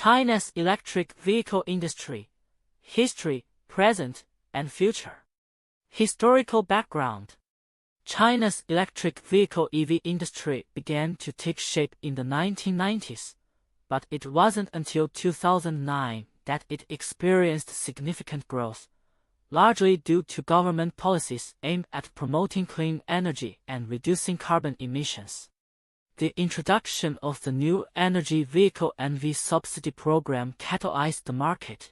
China's electric vehicle industry, history, present, and future. Historical background. China's electric vehicle EV industry began to take shape in the 1990s, but it wasn't until 2009 that it experienced significant growth, largely due to government policies aimed at promoting clean energy and reducing carbon emissions. The introduction of the new energy vehicle NEV subsidy program catalyzed the market,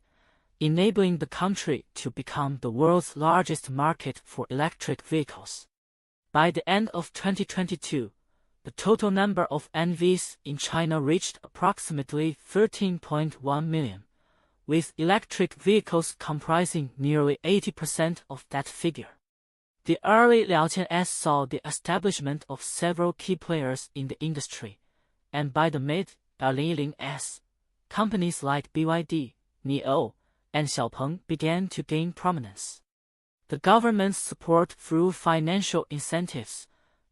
enabling the country to become the world's largest market for electric vehicles. By the end of 2022, the total number of NEVs in China reached approximately 13.1 million, with electric vehicles comprising nearly 80% of that figure. The early lithium-ion saw the establishment of several key players in the industry, and by the mid-2010s, companies like BYD, NEO, and Xiaopeng began to gain prominence. The government's support through financial incentives,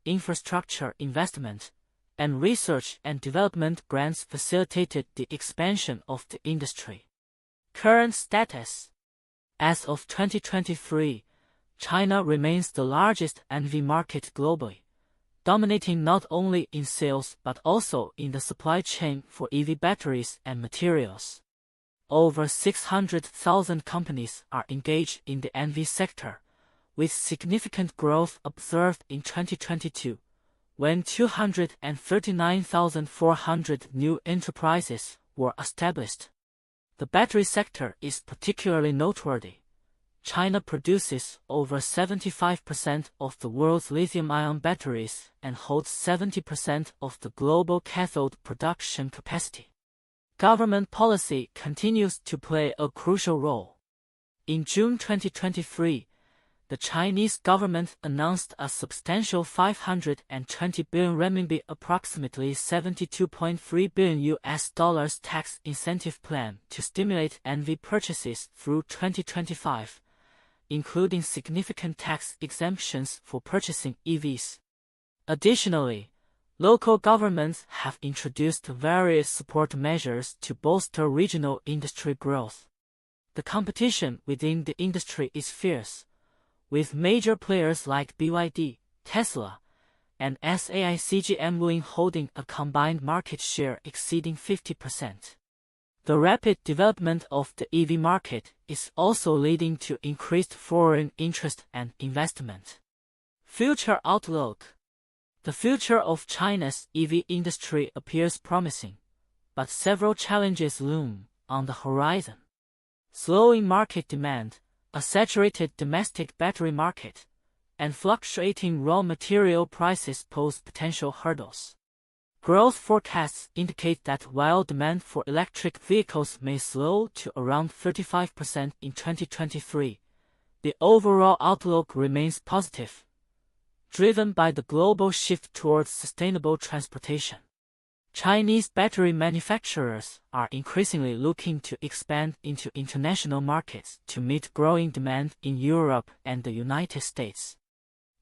infrastructure investment, and research and development grants facilitated the expansion of the industry. Current status. As of 2023, China remains the largest NEV market globally, dominating not only in sales but also in the supply chain for EV batteries and materials. Over 600,000 companies are engaged in the NEV sector, with significant growth observed in 2022, when 239,400 new enterprises were established. The battery sector is particularly noteworthy. China produces over 75% of the world's lithium-ion batteries and holds 70% of the global cathode production capacity. Government policy continues to play a crucial role. In June 2023, the Chinese government announced a substantial 520 billion renminbi, approximately $72.3 billion tax incentive plan to stimulate NEV purchases through 2025, including significant tax exemptions for purchasing EVs. Additionally, local governments have introduced various support measures to bolster regional industry growth. The competition within the industry is fierce, with major players like BYD, Tesla, and SAICGM holding a combined market share exceeding 50%. The rapid development of the EV market is also leading to increased foreign interest and investment. Future outlook. The future of China's EV industry appears promising, but several challenges loom on the horizon. Slowing market demand, a saturated domestic battery market, and fluctuating raw material prices pose potential hurdles. Growth forecasts indicate that while demand for electric vehicles may slow to around 35% in 2023, the overall outlook remains positive, driven by the global shift towards sustainable transportation. Chinese battery manufacturers are increasingly looking to expand into international markets to meet growing demand in Europe and the United States.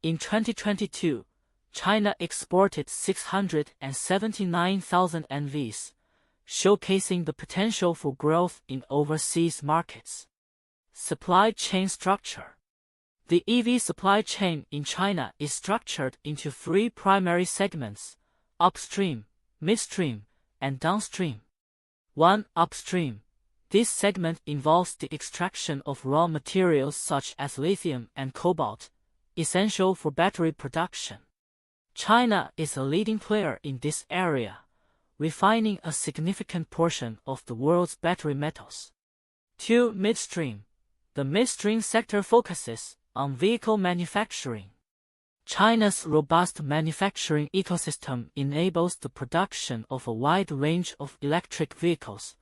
In 2022, China exported 679,000 NEVs, showcasing the potential for growth in overseas markets. Supply chain structure. The EV supply chain in China is structured into three primary segments: upstream, midstream, and downstream. 1. Upstream. This segment involves the extraction of raw materials such as lithium and cobalt, essential for battery production. China is a leading player in this area, refining a significant portion of the world's battery metals. 2. Midstream. The midstream sector focuses on vehicle manufacturing. China's robust manufacturing ecosystem enables the production of a wide range of electric vehicles,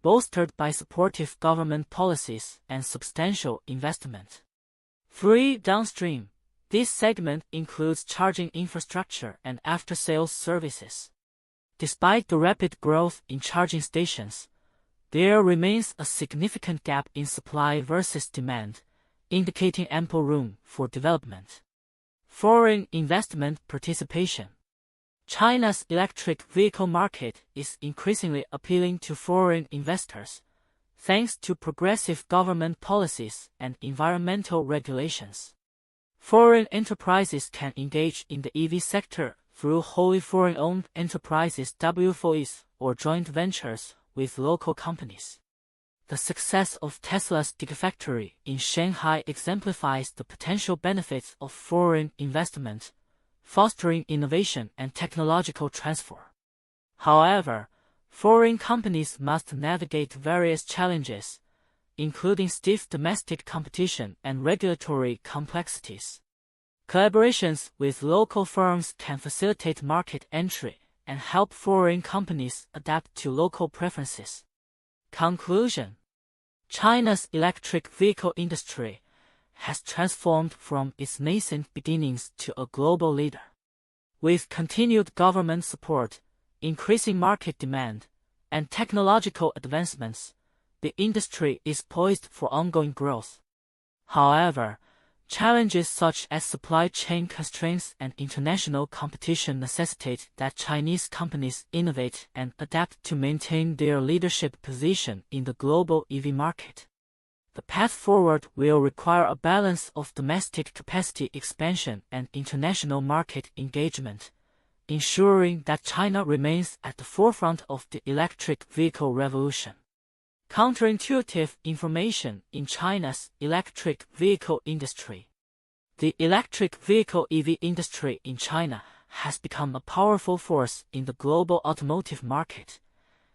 bolstered by supportive government policies and substantial investment. 3. Downstream. This segment includes charging infrastructure and after-sales services. Despite the rapid growth in charging stations, there remains a significant gap in supply versus demand, indicating ample room for development. Foreign investment participation. China's electric vehicle market is increasingly appealing to foreign investors, thanks to progressive government policies and environmental regulations. Foreign enterprises can engage in the EV sector through wholly foreign-owned enterprises WFOEs or joint ventures with local companies. The success of Tesla's Gigafactory in Shanghai exemplifies the potential benefits of foreign investment, fostering innovation and technological transfer. However, foreign companies must navigate various challenges, including stiff domestic competition and regulatory complexities. Collaborations with local firms can facilitate market entry and help foreign companies adapt to local preferences. Conclusion: China's electric vehicle industry has transformed from its nascent beginnings to a global leader. With continued government support, increasing market demand, and technological advancements, the industry is poised for ongoing growth. However, challenges such as supply chain constraints and international competition necessitate that Chinese companies innovate and adapt to maintain their leadership position in the global EV market. The path forward will require a balance of domestic capacity expansion and international market engagement, ensuring that China remains at the forefront of the electric vehicle revolution. Counterintuitive information in China's electric vehicle industry. The electric vehicle EV industry in China has become a powerful force in the global automotive market,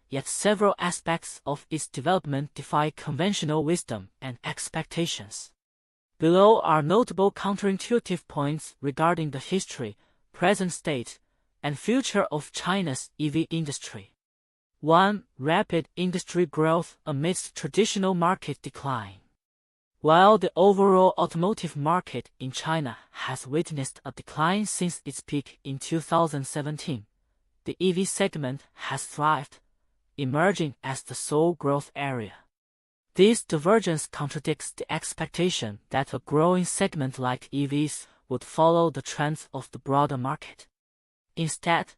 yet several aspects of its development defy conventional wisdom and expectations. Below are notable counterintuitive points regarding the history, present state, and future of China's EV industry. 1. Rapid industry growth amidst traditional market decline. While the overall automotive market in China has witnessed a decline since its peak in 2017, the EV segment has thrived, emerging as the sole growth area. This divergence contradicts the expectation that a growing segment like EVs would follow the trends of the broader market. Instead,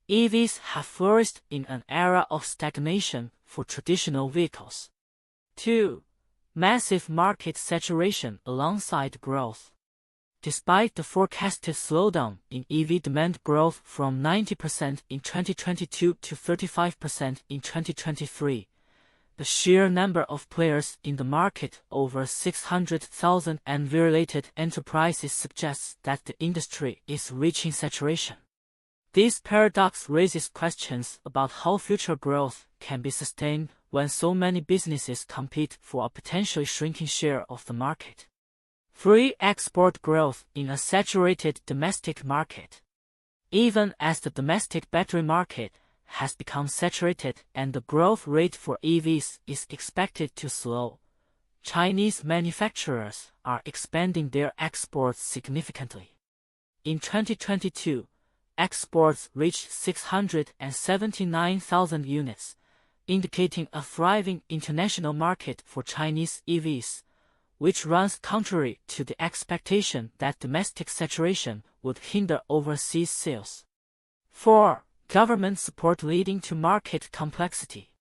EVs have flourished in an era of stagnation for traditional vehicles. 2. Massive market saturation alongside growth. Despite the forecasted slowdown in EV demand growth from 90% in 2022 to 35% in 2023, the sheer number of players in the market, over 600,000 and related enterprises, suggests that the industry is reaching saturation. This paradox raises questions about how future growth can be sustained when so many businesses compete for a potentially shrinking share of the market. 3. Export growth in a saturated domestic market. Even as the domestic battery market has become saturated and the growth rate for EVs is expected to slow, Chinese manufacturers are expanding their exports significantly. In 2022, exports reached 679,000 units, indicating a thriving international market for Chinese EVs, which runs contrary to the expectation that domestic saturation would hinder overseas sales. 4. Government support leading to market complexity.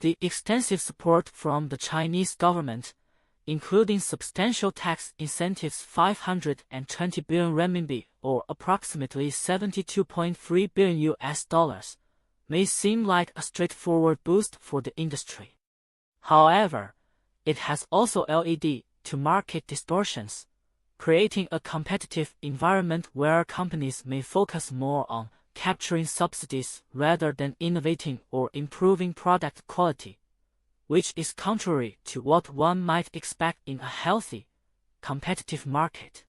The extensive support from the Chinese government, including substantial tax incentives 520 billion renminbi or approximately $72.3 billion, may seem like a straightforward boost for the industry. However, it has also led to market distortions, creating a competitive environment where companies may focus more on capturing subsidies rather than innovating or improving product quality, which is contrary to what one might expect in a healthy, competitive market.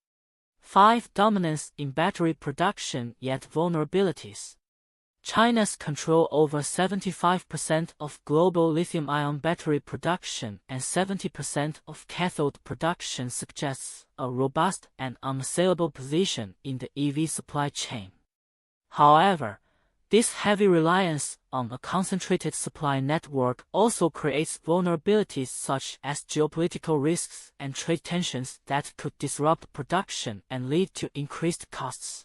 5. Dominance in battery production yet vulnerabilities. China's control over 75% of global lithium-ion battery production and 70% of cathode production suggests a robust and unassailable position in the EV supply chain. However, this heavy reliance on a concentrated supply network also creates vulnerabilities such as geopolitical risks and trade tensions that could disrupt production and lead to increased costs.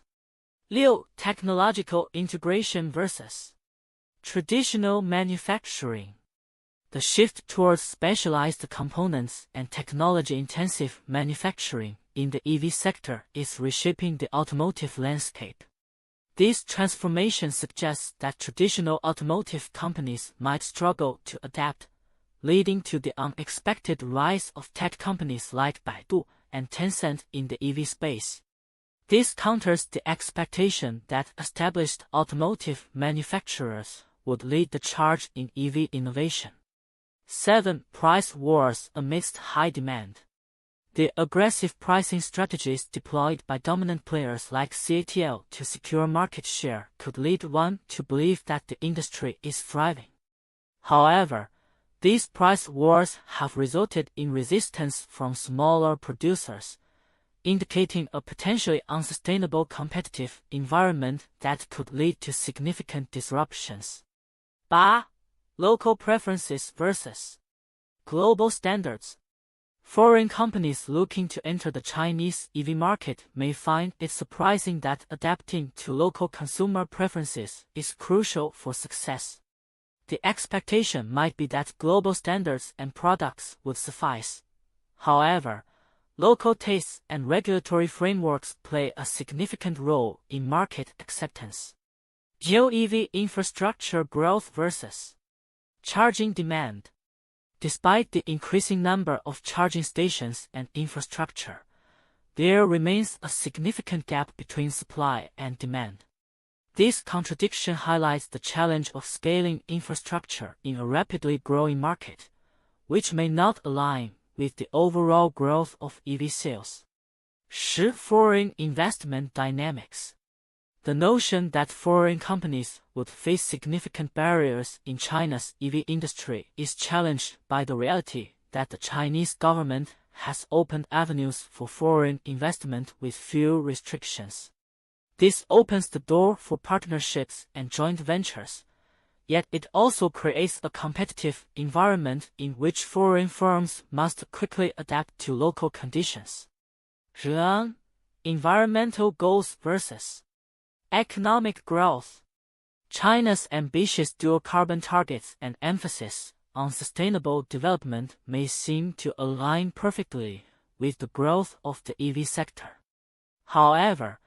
6. Technological integration versus traditional manufacturing. The shift towards specialized components and technology-intensive manufacturing in the EV sector is reshaping the automotive landscape. This transformation suggests that traditional automotive companies might struggle to adapt, leading to the unexpected rise of tech companies like Baidu and Tencent in the EV space. This counters the expectation that established automotive manufacturers would lead the charge in EV innovation. 7. Price wars amidst high demand. The aggressive pricing strategies deployed by dominant players like CATL to secure market share could lead one to believe that the industry is thriving. However, these price wars have resulted in resistance from smaller producers, indicating a potentially unsustainable competitive environment that could lead to significant disruptions. 8. Local preferences versus global standards. Foreign companies looking to enter the Chinese EV market may find it surprising that adapting to local consumer preferences is crucial for success. The expectation might be that global standards and products would suffice. However, local tastes and regulatory frameworks play a significant role in market acceptance. Geo-EV infrastructure growth versus charging demand. Despite the increasing number of charging stations and infrastructure, there remains a significant gap between supply and demand. This contradiction highlights the challenge of scaling infrastructure in a rapidly growing market, which may not align with the overall growth of EV sales. 10. Foreign investment dynamics. The notion that foreign companies would face significant barriers in China's EV industry is challenged by the reality that the Chinese government has opened avenues for foreign investment with few restrictions. This opens the door for partnerships and joint ventures, yet it also creates a competitive environment in which foreign firms must quickly adapt to local conditions. 11. Environmental goals versus economic growth. China's ambitious dual carbon targets and emphasis on sustainable development may seem to align perfectly with the growth of the EV sector. However,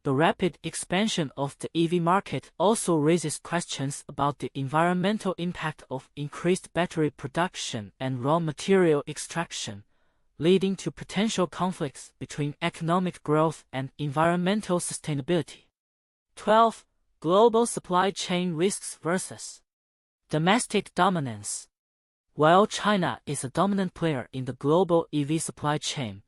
the rapid expansion of the EV market also raises questions about the environmental impact of increased battery production and raw material extraction, leading to potential conflicts between economic growth and environmental sustainability. 12. Global supply chain risks versus domestic dominance. While China is a dominant player in the global EV supply chain,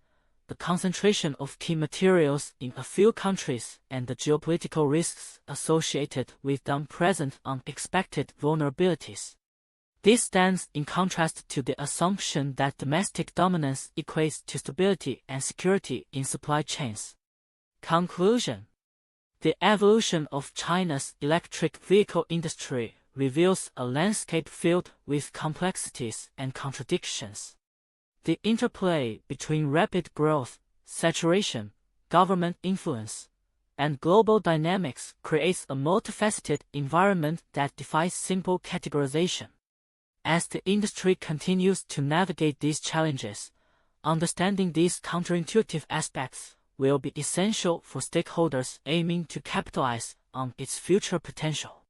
the concentration of key materials in a few countries and the geopolitical risks associated with them present unexpected vulnerabilities. This stands in contrast to the assumption that domestic dominance equates to stability and security in supply chains. Conclusion. The evolution of China's electric vehicle industry reveals a landscape filled with complexities and contradictions. The interplay between rapid growth, saturation, government influence, and global dynamics creates a multifaceted environment that defies simple categorization. As the industry continues to navigate these challenges, understanding these counterintuitive aspects will be essential for stakeholders aiming to capitalize on its future potential.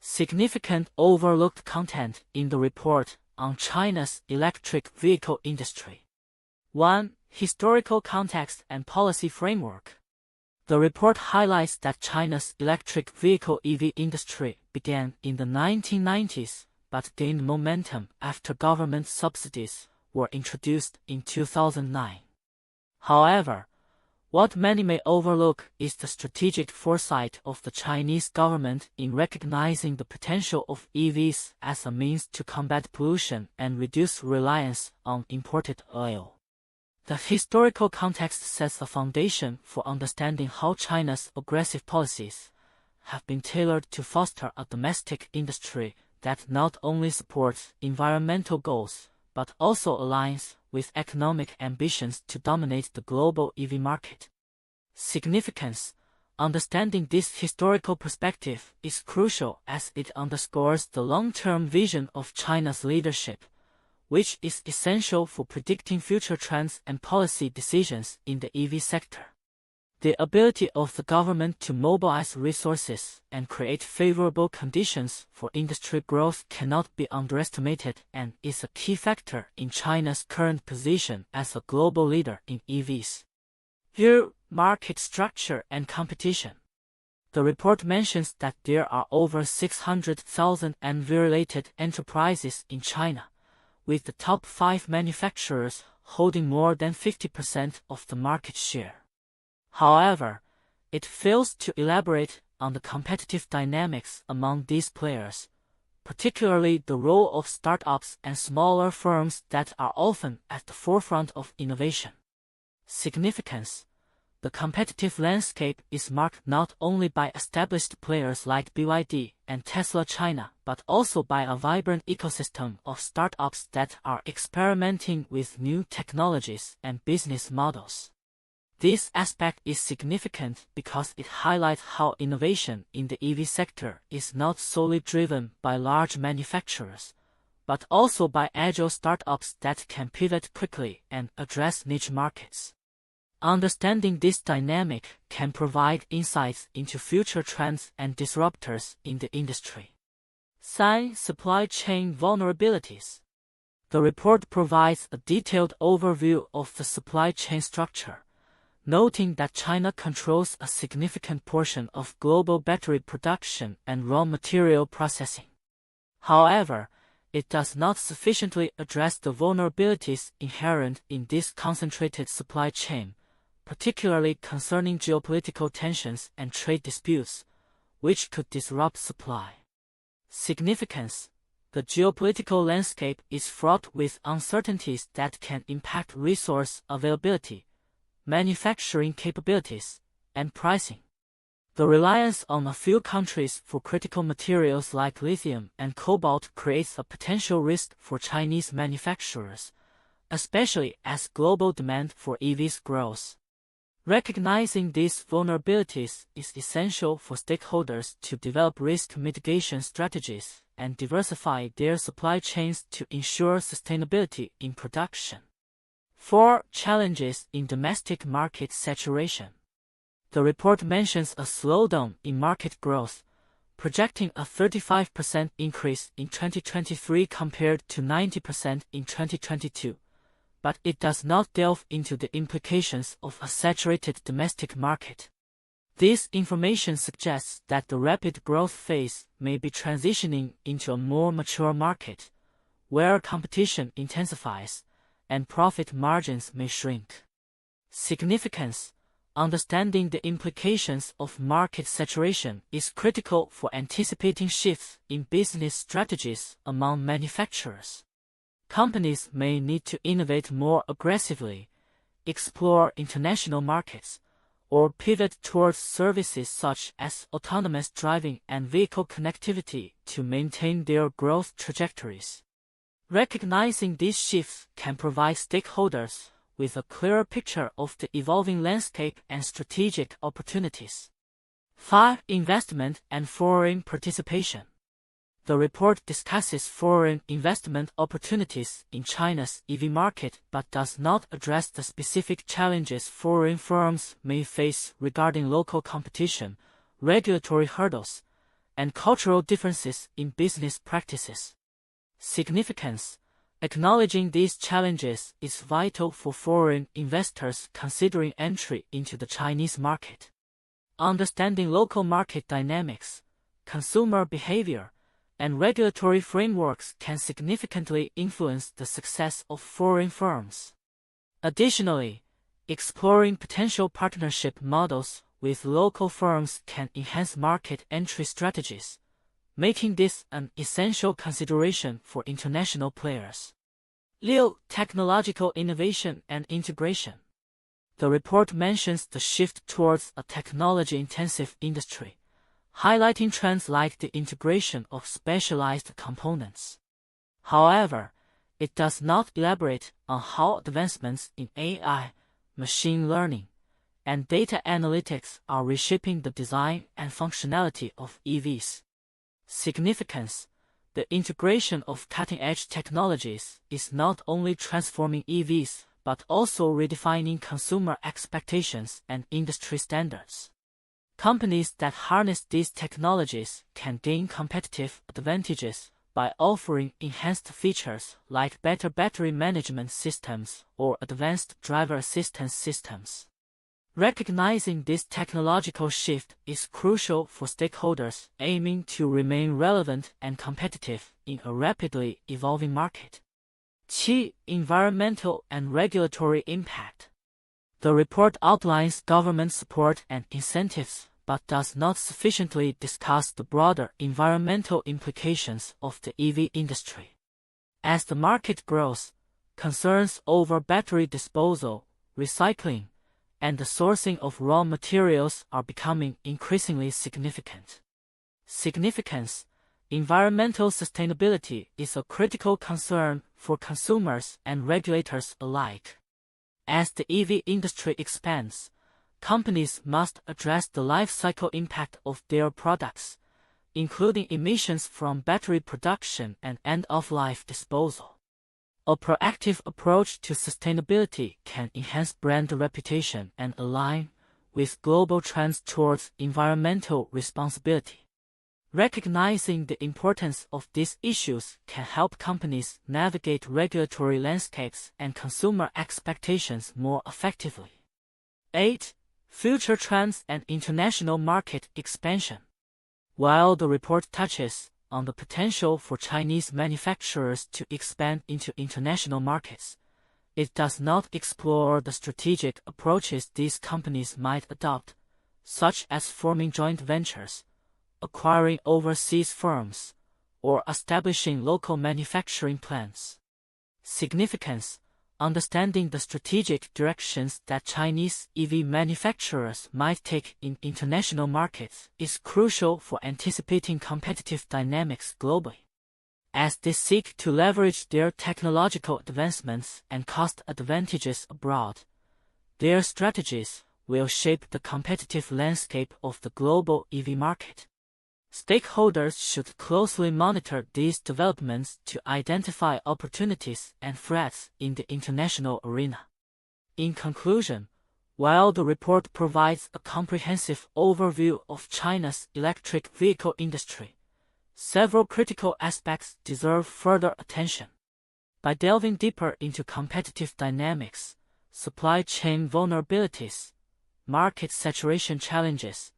Significant overlooked content in the report on China's electric vehicle industry. 1. Historical context and policy framework. The report highlights that China's electric vehicle EV industry began in the 1990s but gained momentum after government subsidies were introduced in 2009. However, what many may overlook is the strategic foresight of the Chinese government in recognizing the potential of EVs as a means to combat pollution and reduce reliance on imported oil. The historical context sets the foundation for understanding how China's aggressive policies have been tailored to foster a domestic industry that not only supports environmental goals but also aligns with economic ambitions to dominate the global EV market. Significance. Understanding this historical perspective is crucial as it underscores the long-term vision of China's leadership, which is essential for predicting future trends and policy decisions in the EV sector. The ability of the government to mobilize resources and create favorable conditions for industry growth cannot be underestimated and is a key factor in China's current position as a global leader in EVs. Here, market structure and competition. The report mentions that there are over 600,000 EV-related enterprises in China, with the top 5 manufacturers holding more than 50% of the market share. However, it fails to elaborate on the competitive dynamics among these players, particularly the role of startups and smaller firms that are often at the forefront of innovation. Significance. The competitive landscape is marked not only by established players like BYD and Tesla China, but also by a vibrant ecosystem of startups that are experimenting with new technologies and business models. This aspect is significant because it highlights how innovation in the EV sector is not solely driven by large manufacturers, but also by agile startups that can pivot quickly and address niche markets. Understanding this dynamic can provide insights into future trends and disruptors in the industry. Supply chain vulnerabilities. The report provides a detailed overview of the supply chain structure, noting that China controls a significant portion of global battery production and raw material processing. However, it does not sufficiently address the vulnerabilities inherent in this concentrated supply chain, particularly concerning geopolitical tensions and trade disputes, which could disrupt supply. Significance. The geopolitical landscape is fraught with uncertainties that can impact resource availability, manufacturing capabilities, and pricing. The reliance on a few countries for critical materials like lithium and cobalt creates a potential risk for Chinese manufacturers, especially as global demand for EVs grows. Recognizing these vulnerabilities is essential for stakeholders to develop risk mitigation strategies and diversify their supply chains to ensure sustainability in production. 4. Challenges in domestic market saturation. The report mentions a slowdown in market growth, projecting a 35% increase in 2023 compared to 90% in 2022, but it does not delve into the implications of a saturated domestic market. This information suggests that the rapid growth phase may be transitioning into a more mature market, where competition intensifies and profit margins may shrink. Significance. Understanding the implications of market saturation is critical for anticipating shifts in business strategies among manufacturers. Companies may need to innovate more aggressively, explore international markets, or pivot towards services such as autonomous driving and vehicle connectivity to maintain their growth trajectories. Recognizing these shifts can provide stakeholders with a clearer picture of the evolving landscape and strategic opportunities. 5. Investment and foreign participation. The report discusses foreign investment opportunities in China's EV market but does not address the specific challenges foreign firms may face regarding local competition, regulatory hurdles, and cultural differences in business practices. Significance. Acknowledging these challenges is vital for foreign investors considering entry into the Chinese market. Understanding local market dynamics, consumer behavior, and regulatory frameworks can significantly influence the success of foreign firms. Additionally, exploring potential partnership models with local firms can enhance market entry strategies, making this an essential consideration for international players. Technological innovation and integration. The report mentions the shift towards a technology-intensive industry, highlighting trends like the integration of specialized components. However, it does not elaborate on how advancements in AI, machine learning, and data analytics are reshaping the design and functionality of EVs. Significance: the integration of cutting-edge technologies is not only transforming EVs but also redefining consumer expectations and industry standards. Companies that harness these technologies can gain competitive advantages by offering enhanced features like better battery management systems or advanced driver assistance systems. Recognizing this technological shift is crucial for stakeholders aiming to remain relevant and competitive in a rapidly evolving market. Key environmental and regulatory impact. The report outlines government support and incentives, but does not sufficiently discuss the broader environmental implications of the EV industry. As the market grows, concerns over battery disposal, recycling, and the sourcing of raw materials are becoming increasingly significant. Significance: environmental sustainability is a critical concern for consumers and regulators alike. As the EV industry expands, companies must address the life cycle impact of their products, including emissions from battery production and end-of-life disposal. A proactive approach to sustainability can enhance brand reputation and align with global trends towards environmental responsibility. Recognizing the importance of these issues can help companies navigate regulatory landscapes and consumer expectations more effectively. 8. Future trends and international market expansion. While the report touches on the potential for Chinese manufacturers to expand into international markets, it does not explore the strategic approaches these companies might adopt, such as forming joint ventures, acquiring overseas firms, or establishing local manufacturing plants. Significance: understanding the strategic directions that Chinese EV manufacturers might take in international markets is crucial for anticipating competitive dynamics globally. As they seek to leverage their technological advancements and cost advantages abroad, their strategies will shape the competitive landscape of the global EV market. Stakeholders should closely monitor these developments to identify opportunities and threats in the international arena. In conclusion, while the report provides a comprehensive overview of China's electric vehicle industry, several critical aspects deserve further attention. By delving deeper into competitive dynamics, supply chain vulnerabilities, market saturation challenges,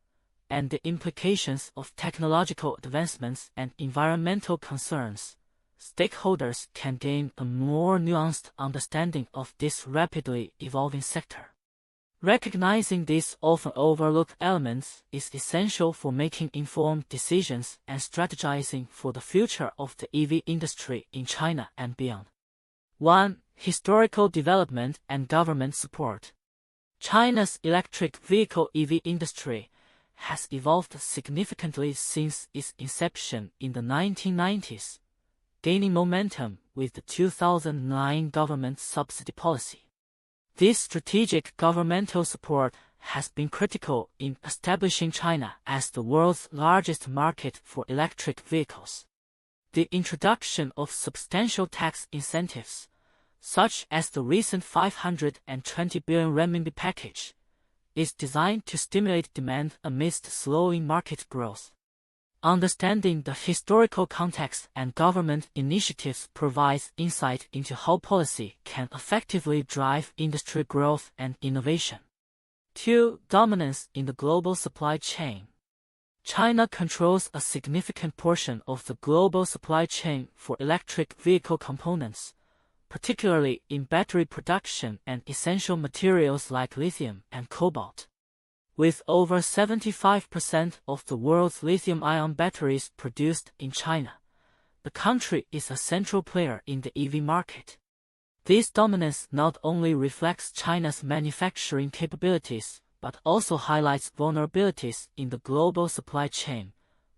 and the implications of technological advancements and environmental concerns, stakeholders can gain a more nuanced understanding of this rapidly evolving sector. Recognizing these often overlooked elements is essential for making informed decisions and strategizing for the future of the EV industry in China and beyond. 1. Historical development and government support. China's electric vehicle EV industry has evolved significantly since its inception in the 1990s, gaining momentum with the 2009 government subsidy policy. This strategic governmental support has been critical in establishing China as the world's largest market for electric vehicles. The introduction of substantial tax incentives, such as the recent 520 billion renminbi package, is designed to stimulate demand amidst slowing market growth. Understanding the historical context and government initiatives provides insight into how policy can effectively drive industry growth and innovation. 2. Dominance in the global supply chain. China controls a significant portion of the global supply chain for electric vehicle components, particularly in battery production and essential materials like lithium and cobalt. With over 75% of the world's lithium-ion batteries produced in China, the country is a central player in the EV market. This dominance not only reflects China's manufacturing capabilities but also highlights vulnerabilities in the global supply chain,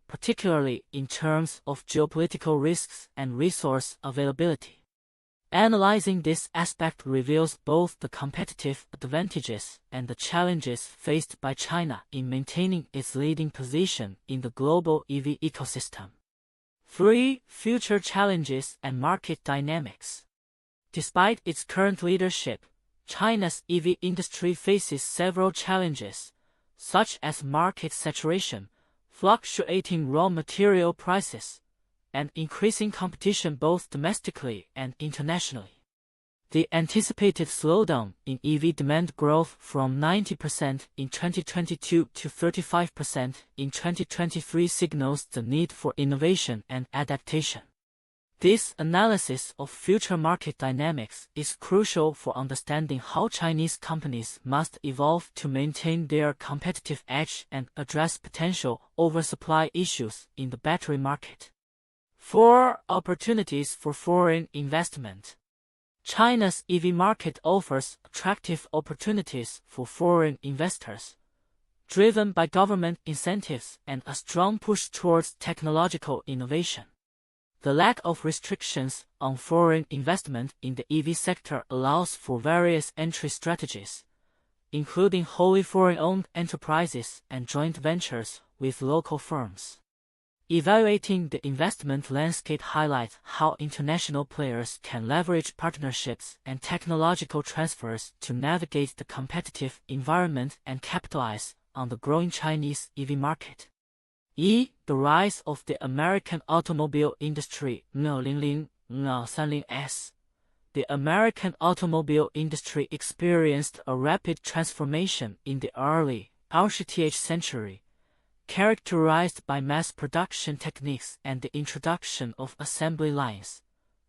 particularly in terms of geopolitical risks and resource availability. Analyzing this aspect reveals both the competitive advantages and the challenges faced by China in maintaining its leading position in the global EV ecosystem. 3. Future challenges and market dynamics. Despite its current leadership, China's EV industry faces several challenges, such as market saturation, fluctuating raw material prices, and increasing competition both domestically and internationally. The anticipated slowdown in EV demand growth from 90% in 2022 to 35% in 2023 signals the need for innovation and adaptation. This analysis of future market dynamics is crucial for understanding how Chinese companies must evolve to maintain their competitive edge and address potential oversupply issues in the battery market. 4. Opportunities for foreign investment. China's EV market offers attractive opportunities for foreign investors, driven by government incentives and a strong push towards technological innovation. The lack of restrictions on foreign investment in the EV sector allows for various entry strategies, including wholly foreign-owned enterprises and joint ventures with local firms. Evaluating the investment landscape highlights how international players can leverage partnerships and technological transfers to navigate the competitive environment and capitalize on the growing Chinese EV market. The rise of the American automobile industry. 2000-2030s. The American automobile industry experienced a rapid transformation in the early 20th century, characterized by mass production techniques and the introduction of assembly lines,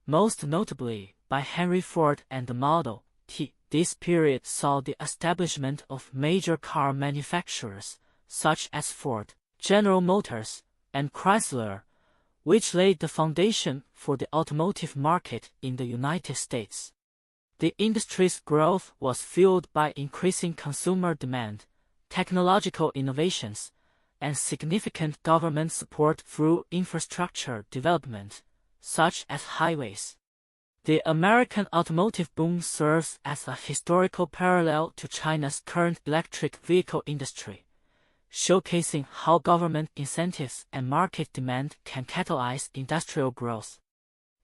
most notably by Henry Ford and the Model T. This period saw the establishment of major car manufacturers such as Ford, General Motors, and Chrysler, which laid the foundation for the automotive market in the United States. The industry's growth was fueled by increasing consumer demand, technological innovations, and significant government support through infrastructure development, such as highways. The American automotive boom serves as a historical parallel to China's current electric vehicle industry, showcasing how government incentives and market demand can catalyze industrial growth.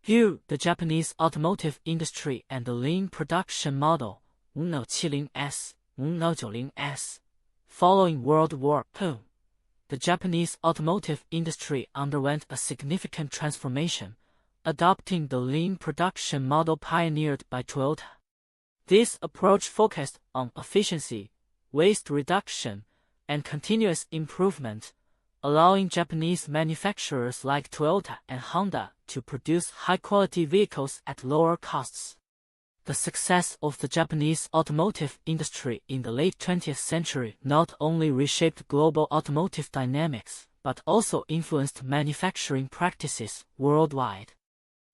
The Japanese automotive industry and the lean production model. 2070s, 2090s. Following World War II, the Japanese automotive industry underwent a significant transformation, adopting the lean production model pioneered by Toyota. This approach focused on efficiency, waste reduction, and continuous improvement, allowing Japanese manufacturers like Toyota and Honda to produce high-quality vehicles at lower costs. The success of the Japanese automotive industry in the late 20th century not only reshaped global automotive dynamics, but also influenced manufacturing practices worldwide.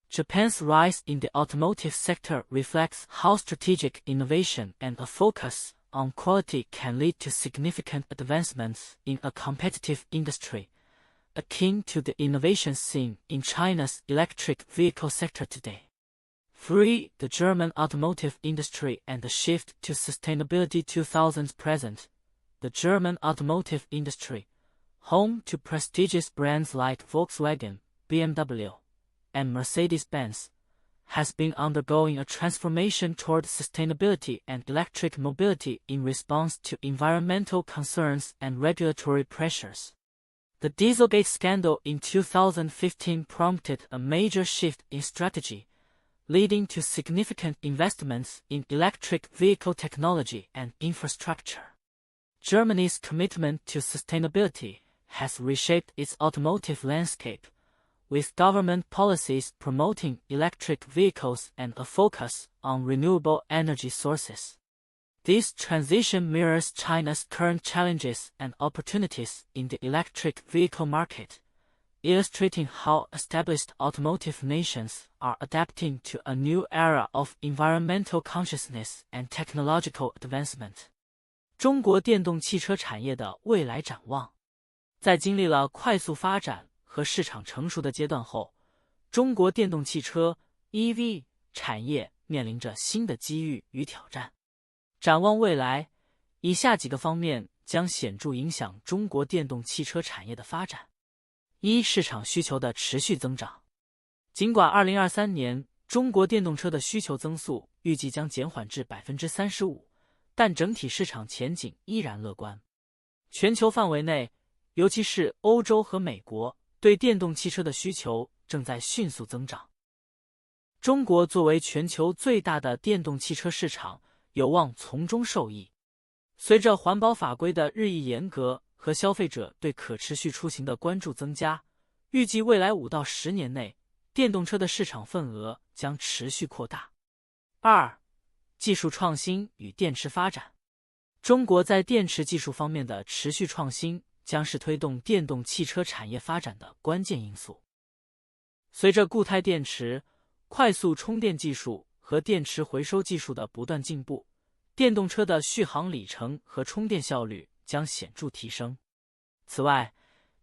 Japan's rise in the automotive sector reflects how strategic innovation and a focus on quality can lead to significant advancements in a competitive industry, akin to the innovation scene in China's electric vehicle sector today. 3. The German automotive industry and the shift to sustainability. 2000s present. The German automotive industry, home to prestigious brands like Volkswagen, BMW, and Mercedes-Benz, has been undergoing a transformation toward sustainability and electric mobility in response to environmental concerns and regulatory pressures. The Dieselgate scandal in 2015 prompted a major shift in strategy, leading to significant investments in electric vehicle technology and infrastructure. Germany's commitment to sustainability has reshaped its automotive landscape, with government policies promoting electric vehicles and a focus on renewable energy sources. This transition mirrors China's current challenges and opportunities in the electric vehicle market, illustrating how established automotive nations are adapting to a new era of environmental consciousness and technological advancement. 中国电动汽车产业的未来展望。在经历了快速发展和市场成熟的阶段后，中国电动汽车 EV 产业面临着新的机遇与挑战。展望未来，以下几个方面将显著影响中国电动汽车产业的发展。一、市场需求的持续增长。尽管2023年中国电动车的需求增速预计将减缓至 35%， 但整体市场前景依然乐观。全球范围内，尤其是欧洲和美国，对电动汽车的需求正在迅速增长。中国作为全球最大的电动汽车市场，有望从中受益。随着环保法规的日益严格和消费者对可持续出行的关注增加，预计未来5到10年内，电动车的市场份额将持续扩大。二、技术创新与电池发展。中国在电池技术方面的持续创新将是推动电动汽车产业发展的关键因素。随着固态电池、快速充电技术和电池回收技术的不断进步，电动车的续航里程和充电效率将显著提升。此外，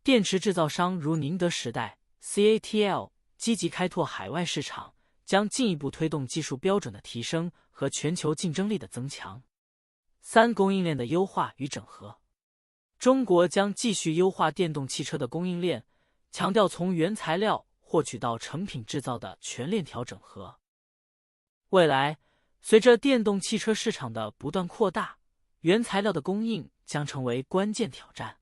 电池制造商如宁德时代 （CATL） 积极开拓海外市场，将进一步推动技术标准的提升和全球竞争力的增强。三、供应链的优化与整合。中国将继续优化电动汽车的供应链，强调从原材料获取到成品制造的全链条整合。未来，随着电动汽车市场的不断扩大，原材料的供应将成为关键挑战。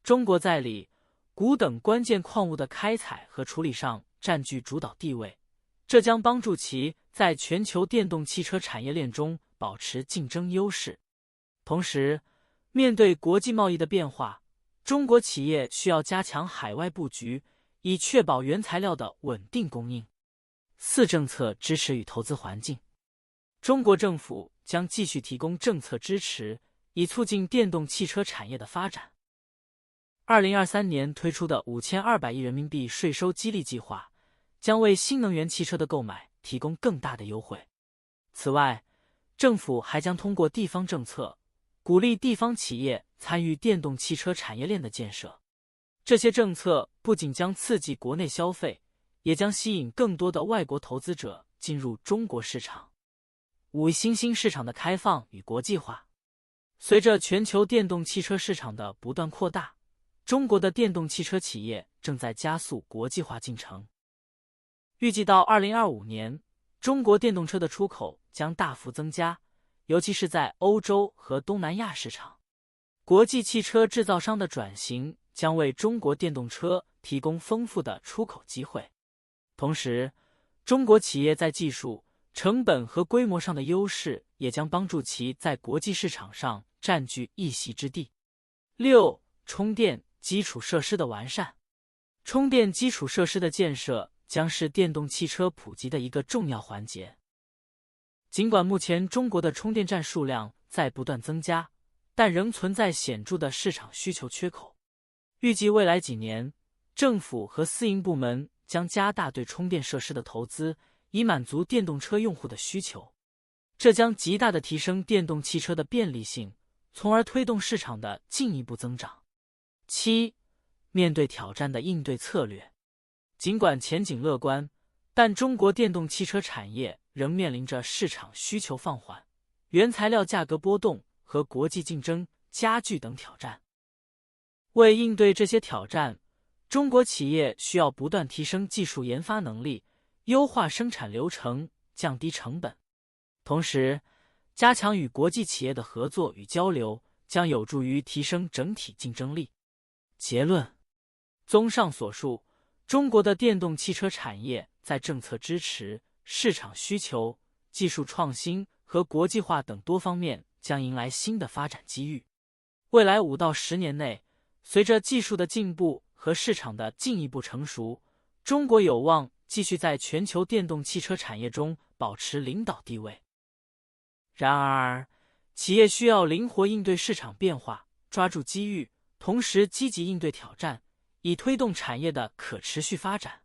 中国在锂、钴等关键矿物的开采和处理上占据主导地位，这将帮助其在全球电动汽车产业链中保持竞争优势。同时，面对国际贸易的变化，中国企业需要加强海外布局，以确保原材料的稳定供应。四、政策支持与投资环境。中国政府将继续提供政策支持，以促进电动汽车产业的发展。2023年推出的5200亿人民币税收激励计划，将为新能源汽车的购买提供更大的优惠。此外，政府还将通过地方政策，鼓励地方企业参与电动汽车产业链的建设。这些政策不仅将刺激国内消费，也将吸引更多的外国投资者进入中国市场。五、新兴市场的开放与国际化。随着全球电动汽车市场的不断扩大，中国的电动汽车企业正在加速国际化进程。预计到2025年，中国电动车的出口将大幅增加，尤其是在欧洲和东南亚市场。国际汽车制造商的转型将为中国电动车提供丰富的出口机会。同时，中国企业在技术、成本和规模上的优势也将帮助其在国际市场上占据一席之地。六、充电基础设施的完善。充电基础设施的建设将是电动汽车普及的一个重要环节。尽管目前中国的充电站数量在不断增加，但仍存在显著的市场需求缺口。预计未来几年，政府和私营部门将加大对充电设施的投资，以满足电动车用户的需求。这将极大地提升电动汽车的便利性，从而推动市场的进一步增长。七、面对挑战的应对策略。尽管前景乐观，但中国电动汽车产业仍面临着市场需求放缓、原材料价格波动和国际竞争加剧等挑战。为应对这些挑战，中国企业需要不断提升技术研发能力，优化生产流程，降低成本。同时，加强与国际企业的合作与交流，将有助于提升整体竞争力。结论：综上所述，中国的电动汽车产业在政策支持、市场需求、技术创新和国际化等多方面将迎来新的发展机遇。未来5到10年内，随着技术的进步和市场的进一步成熟，中国有望继续在全球电动汽车产业中保持领导地位。然而，企业需要灵活应对市场变化，抓住机遇，同时积极应对挑战，以推动产业的可持续发展。